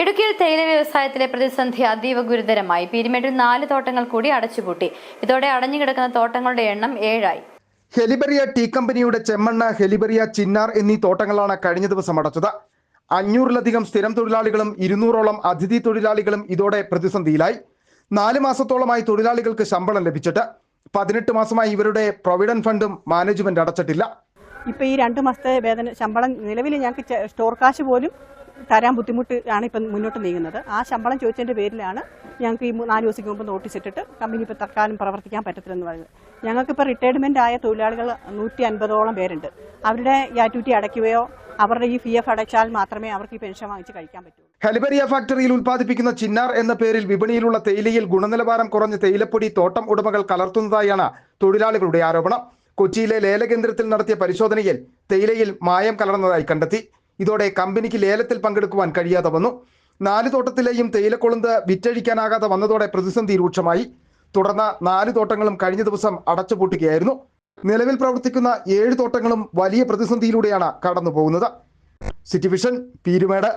ഇടുക്കിയിൽ തേയില വ്യവസായത്തിലെ പ്രതിസന്ധി അതീവ ഗുരുതരമായി. പീരുമേട്ടിൽ 4 തോട്ടങ്ങൾ കൂടി അടച്ചുപൂട്ടി. ഇതോടെ അടഞ്ഞുകിടക്കുന്ന തോട്ടങ്ങളുടെ എണ്ണം 7 ആയി. ഹെലിബറിയ ടീ കമ്പനിയുടെ ചെമ്മണ്ണ്, ഹെലിബറിയ, ചിന്നാർ എന്നീ തോട്ടങ്ങളാണ് കഴിഞ്ഞ ദിവസം അടച്ചത്. 500-ലധികം സ്ഥിരം തൊഴിലാളികളും 200ഓളം അതിഥി തൊഴിലാളികളും ഇതോടെ പ്രതിസന്ധിയിലായി. 4 മാസത്തോളമായി തൊഴിലാളികൾക്ക് ശമ്പളം ലഭിച്ചിട്ട് 18 മാസമായി ഇവരുടെ പ്രൊവിഡന്റ് ഫണ്ടും മാനേജ്മെന്റ് അടച്ചിട്ടില്ല. ഇപ്പോൾ ഈ 2 മാസത്തെ വേതന ശമ്പളം നിലവിൽ ഞങ്ങൾക്ക് സ്റ്റോർ കാശ് പോലും തരാൻ ബുദ്ധിമുട്ടാണ് ഇപ്പം മുന്നോട്ട് നീങ്ങുന്നത്. ആ ശമ്പളം ചോദിച്ചതിൻ്റെ പേരിലാണ് ഞങ്ങൾക്ക് ഈ 4 ദിവസത്തേക്ക് മുമ്പ് നോട്ടീസ് ഇട്ടിട്ട് കമ്പനി ഇപ്പോൾ തൽക്കാലം പ്രവർത്തിക്കാൻ പറ്റത്തില്ലെന്ന് പറയുന്നത്. ഞങ്ങൾക്കിപ്പോൾ റിട്ടയർമെൻ്റ് ആയ തൊഴിലാളികൾ 150ഓളം പേരുണ്ട്. അവരുടെ ഗ്രാറ്റുവിറ്റി അടയ്ക്കുകയോ അവരുടെ ഈ PF അടച്ചാൽ മാത്രമേ അവർക്ക് ഈ പെൻഷൻ വാങ്ങിച്ച് കഴിക്കാൻ പറ്റൂ. ഹെലിബറിയ ഫാക്ടറിയിൽ ഉൽപ്പാദിപ്പിക്കുന്ന ചിന്നാർ എന്ന പേരിൽ വിപണിയിലുള്ള തേയിലയിൽ ഗുണനിലവാരം കുറഞ്ഞ തേയിലപ്പൊടി തോട്ടം ഉടമകൾ കലർത്തുന്നതായാണ് തൊഴിലാളികളുടെ ആരോപണം. കൊച്ചിയിലെ ലേലകേന്ദ്രത്തിൽ നടത്തിയ പരിശോധനയിൽ തേയിലയിൽ മായം കലർന്നതായി കണ്ടെത്തി. ഇതോടെ കമ്പനിക്ക് ലേലത്തിൽ പങ്കെടുക്കുവാൻ കഴിയാതെ വന്നു. 4 തോട്ടത്തിലെയും തേയിലക്കൊളുന്ത് വിറ്റഴിക്കാനാകാതെ വന്നതോടെ പ്രതിസന്ധി രൂക്ഷമായി. തുടർന്ന് 4 തോട്ടങ്ങളും കഴിഞ്ഞ ദിവസം അടച്ചുപൂട്ടുകയായിരുന്നു. നിലവിൽ പ്രവർത്തിക്കുന്ന 7 തോട്ടങ്ങളും വലിയ പ്രതിസന്ധിയിലൂടെയാണ് കടന്നു പോകുന്നത്. City vision, Peermade.